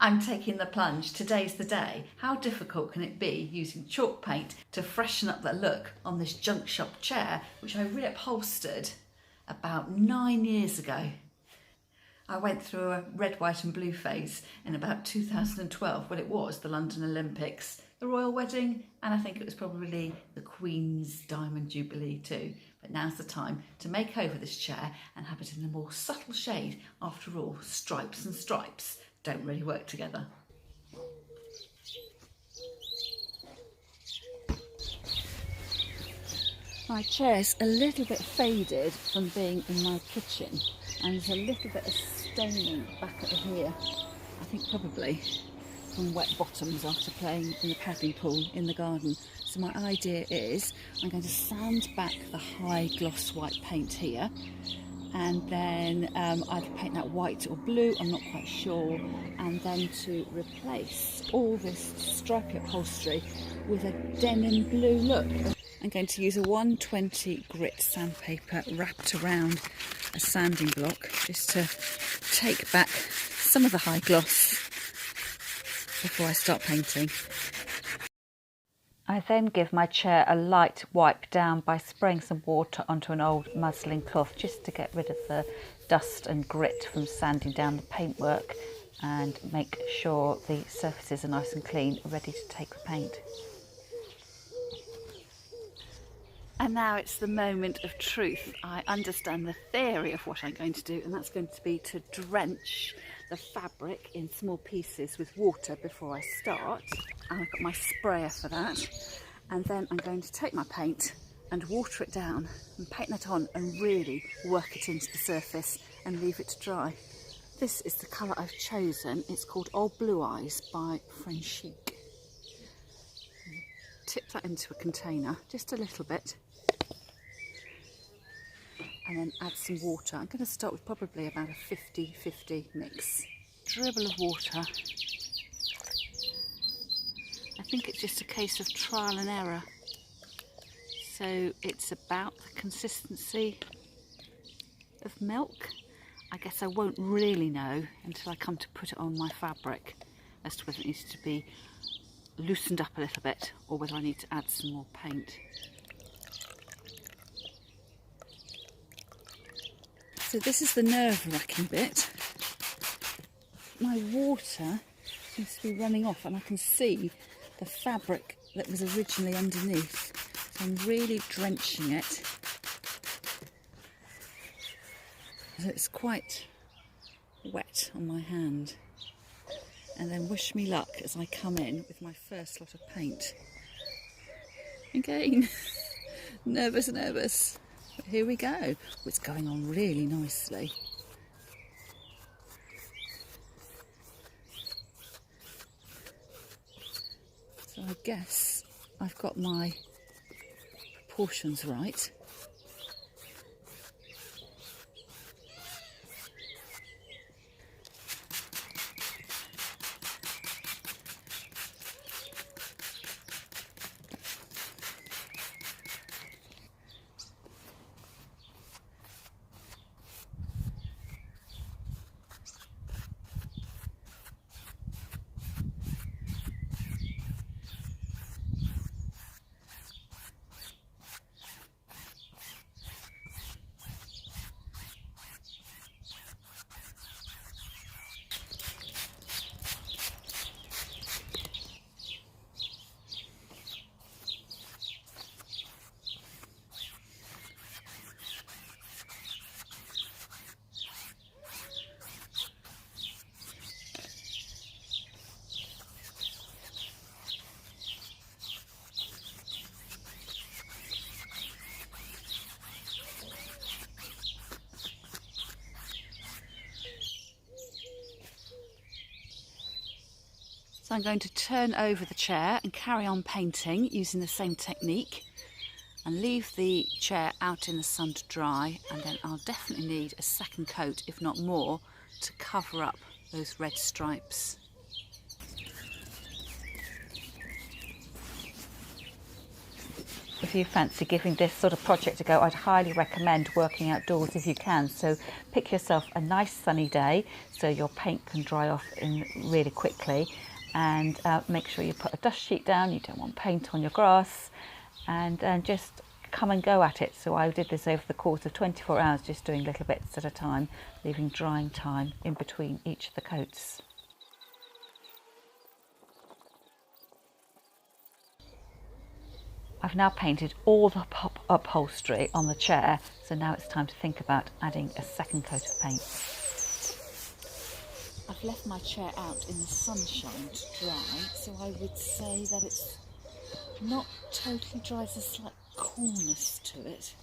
I'm taking the plunge. Today's the day. How difficult can it be using chalk paint to freshen up the look on this junk shop chair, which I reupholstered about 9 years ago? I went through a red, white and blue phase in about 2012 when it was the London Olympics, the royal wedding, and I think it was probably the Queen's Diamond Jubilee too. But now's the time to make over this chair and have it in a more subtle shade. After all, stripes and stripes don't really work together. My chair's a little bit faded from being in my kitchen, and there's a little bit of staining back at here. I think probably from wet bottoms after playing in the paddling pool in the garden. So my idea is I'm going to sand back the high gloss white paint here, and then either paint that white or blue, I'm not quite sure, and then to replace all this stripy upholstery with a denim blue look. I'm going to use a 120 grit sandpaper wrapped around a sanding block just to take back some of the high gloss before I start painting. I then give my chair a light wipe down by spraying some water onto an old muslin cloth just to get rid of the dust and grit from sanding down the paintwork and make sure the surfaces are nice and clean, ready to take the paint. And now it's the moment of truth. I understand the theory of what I'm going to do, and that's going to be to drench the fabric in small pieces with water before I start. And I've got my sprayer for that. And then I'm going to take my paint and water it down and paint that on and really work it into the surface and leave it to dry. This is the colour I've chosen. It's called Old Blue Eyes by French Chic. Tip that into a container, just a little bit. And then add some water. I'm going to start with probably about a 50-50 mix. Dribble of water. I think it's just a case of trial and error. So it's about the consistency of milk. I guess I won't really know until I come to put it on my fabric as to whether it needs to be loosened up a little bit or whether I need to add some more paint. So this is the nerve-wracking bit. My water seems to be running off and I can see the fabric that was originally underneath. So I'm really drenching it. So it's quite wet on my hand. And then wish me luck as I come in with my first lot of paint. Again, nervous. But here we go. Oh, it's going on really nicely. So I guess I've got my proportions right. So I'm going to turn over the chair and carry on painting using the same technique and leave the chair out in the sun to dry, and then I'll definitely need a second coat, if not more, to cover up those red stripes. The if you fancy giving this sort of project a go, I'd highly recommend working outdoors if you can. So pick yourself a nice sunny day so your paint can dry off in really quickly, and make sure you put a dust sheet down. You don't want paint on your grass, and just come and go at it. So I did this over the course of 24 hours, just doing little bits at a time, leaving drying time in between each of the coats. I've now painted all the upholstery on the chair, so now it's time to think about adding a second coat of paint. I've left my chair out in the sunshine to dry, so I would say that it's not totally dry. There's a slight coolness to it,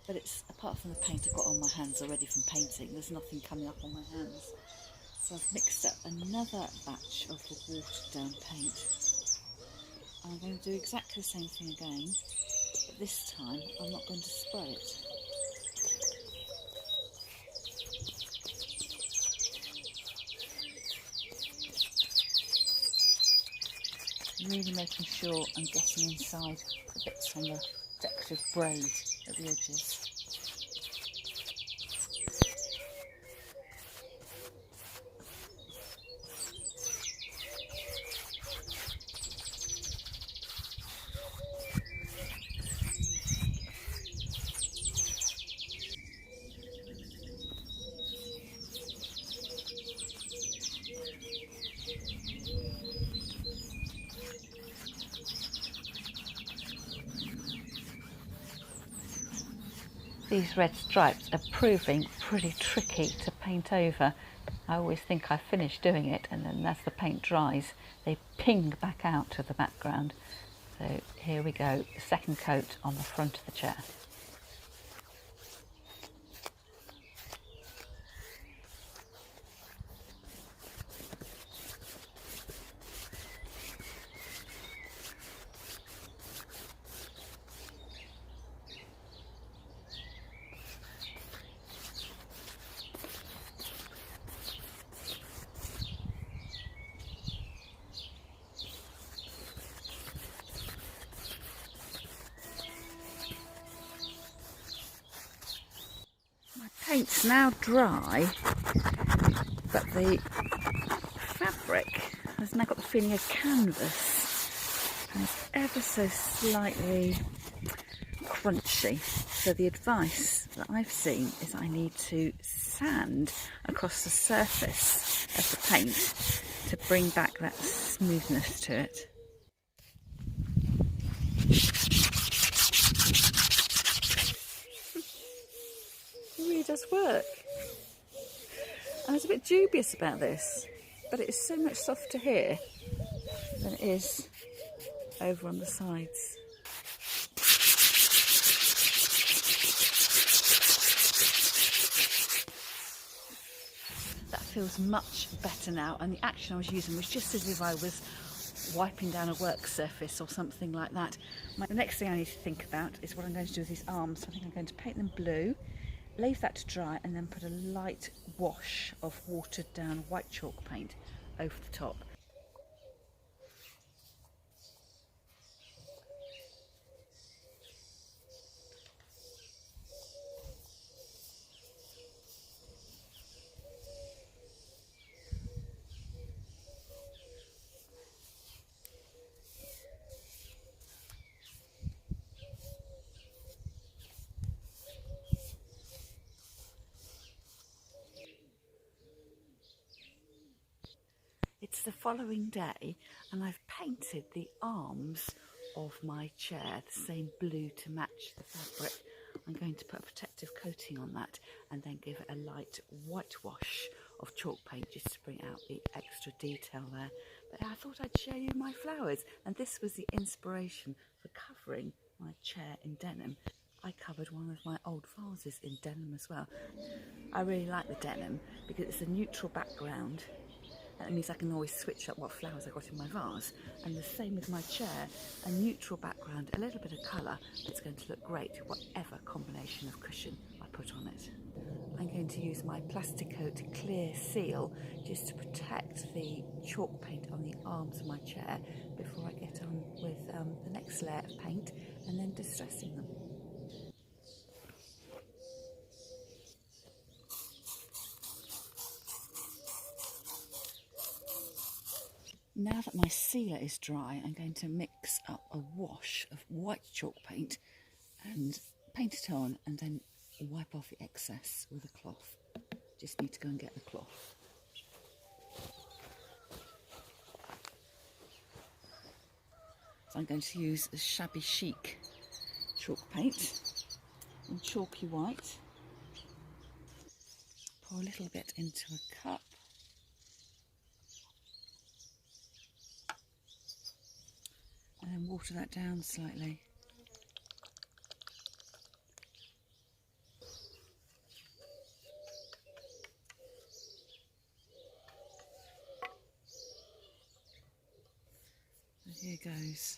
but it's, apart from the paint I've got on my hands already from painting, there's nothing coming up on my hands. So I've mixed up another batch of the watered down paint. I'm going to do exactly the same thing again, but this time I'm not going to spray it. Really making sure I'm getting inside the bits on the decorative braid at the edges. These red stripes are proving pretty tricky to paint over. I always think I've finished doing it, and then as the paint dries, they ping back out to the background. So here we go, the second coat on the front of the chair. Paint's now dry, but the fabric has now got the feeling of canvas, and it's ever so slightly crunchy. So the advice that I've seen is I need to sand across the surface of the paint to bring back that smoothness to it. It really does work. I was a bit dubious about this, but it is so much softer here than it is over on the sides. That feels much better now, and the action I was using was just as if I was wiping down a work surface or something like that. The next thing I need to think about is what I'm going to do with these arms. So I think I'm going to paint them blue, leave that to dry, and then put a light wash of watered down white chalk paint over the top. It's the following day, and I've painted the arms of my chair the same blue to match the fabric. I'm going to put a protective coating on that and then give it a light whitewash of chalk paint just to bring out the extra detail there. But I thought I'd show you my flowers, and this was the inspiration for covering my chair in denim. I covered one of my old vases in denim as well. I really like the denim because it's a neutral background. That means I can always switch up what flowers I got in my vase. And the same with my chair, a neutral background, a little bit of colour. It's going to look great, whatever combination of cushion I put on it. I'm going to use my Plasticoat clear seal just to protect the chalk paint on the arms of my chair before I get on with the next layer of paint and then distressing them. Now that my sealer is dry, I'm going to mix up a wash of white chalk paint and paint it on, and then wipe off the excess with a cloth. Just need to go and get the cloth. So I'm going to use the Shabby Chic chalk paint and chalky white. Pour a little bit into a cup. And then water that down slightly. And here goes.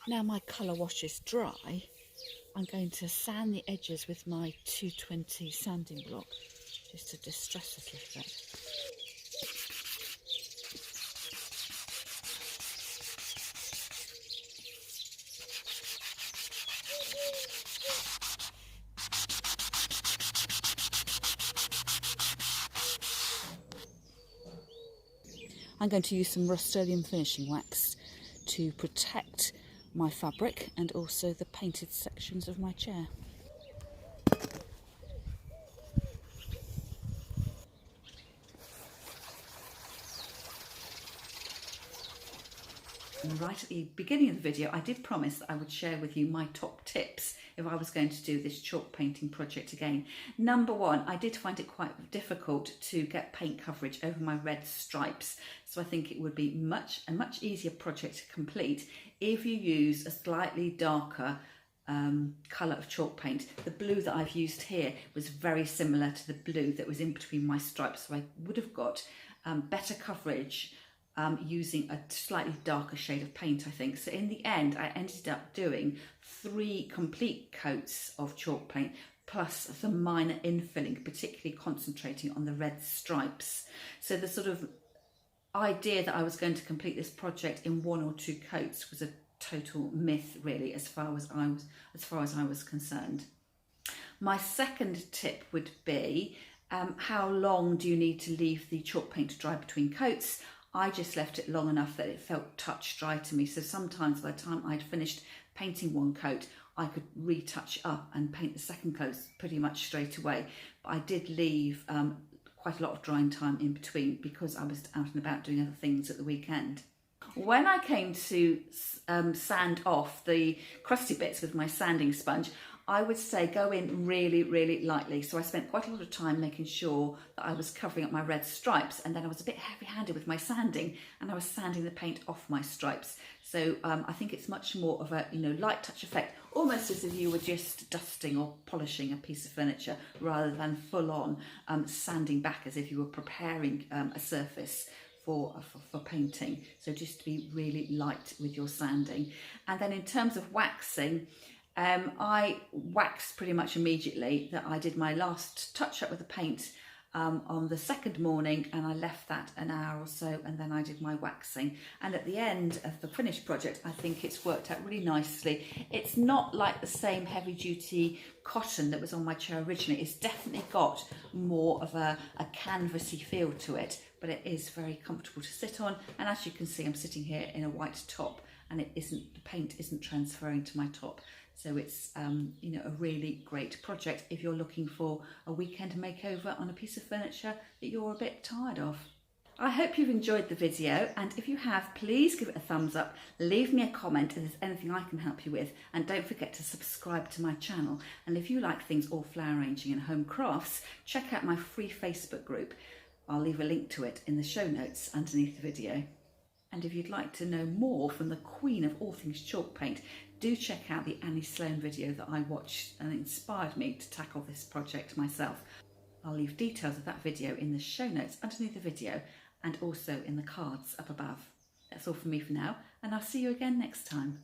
Now my colour wash is dry, I'm going to sand the edges with my 220 sanding block, just to distress it a little bit. I'm going to use some Rust-Oleum finishing wax to protect my fabric and also the painted sections of my chair. Right at the beginning of the video, I did promise that I would share with you my top tips if I was going to do this chalk painting project again. Number one, I did find it quite difficult to get paint coverage over my red stripes, so I think it would be a much easier project to complete if you use a slightly darker colour of chalk paint. The blue that I've used here was very similar to the blue that was in between my stripes, so I would have got better coverage using a slightly darker shade of paint, I think. So in the end, I ended up doing 3 complete coats of chalk paint plus some minor infilling, particularly concentrating on the red stripes. So the sort of idea that I was going to complete this project in 1 or 2 coats was a total myth, really, as far as I was concerned. My second tip would be how long do you need to leave the chalk paint to dry between coats? I just left it long enough that it felt touch dry to me. So sometimes by the time I'd finished painting 1 coat, I could retouch up and paint the second coat pretty much straight away. But I did leave quite a lot of drying time in between because I was out and about doing other things at the weekend. When I came to sand off the crusty bits with my sanding sponge, I would say go in really, really lightly. So I spent quite a lot of time making sure that I was covering up my red stripes, and then I was a bit heavy-handed with my sanding, and I was sanding the paint off my stripes. So I think it's much more of a light touch effect, almost as if you were just dusting or polishing a piece of furniture rather than full-on sanding back as if you were preparing a surface for painting. So just to be really light with your sanding. And then in terms of waxing, I waxed pretty much immediately. That I did my last touch up with the paint on the second morning, and I left that an hour or so, and then I did my waxing. And at the end of the finished project, I think it's worked out really nicely. It's not like the same heavy duty cotton that was on my chair originally. It's definitely got more of a canvassy feel to it, but it is very comfortable to sit on. And as you can see, I'm sitting here in a white top and the paint isn't transferring to my top. So it's you know, a really great project if you're looking for a weekend makeover on a piece of furniture that you're a bit tired of. I hope you've enjoyed the video, and if you have, please give it a thumbs up, leave me a comment if there's anything I can help you with, and don't forget to subscribe to my channel. And if you like things all flower arranging and home crafts, check out my free Facebook group. I'll leave a link to it in the show notes underneath the video. And if you'd like to know more from the queen of all things chalk paint, do check out the Annie Sloan video that I watched and inspired me to tackle this project myself. I'll leave details of that video in the show notes underneath the video and also in the cards up above. That's all from me for now, and I'll see you again next time.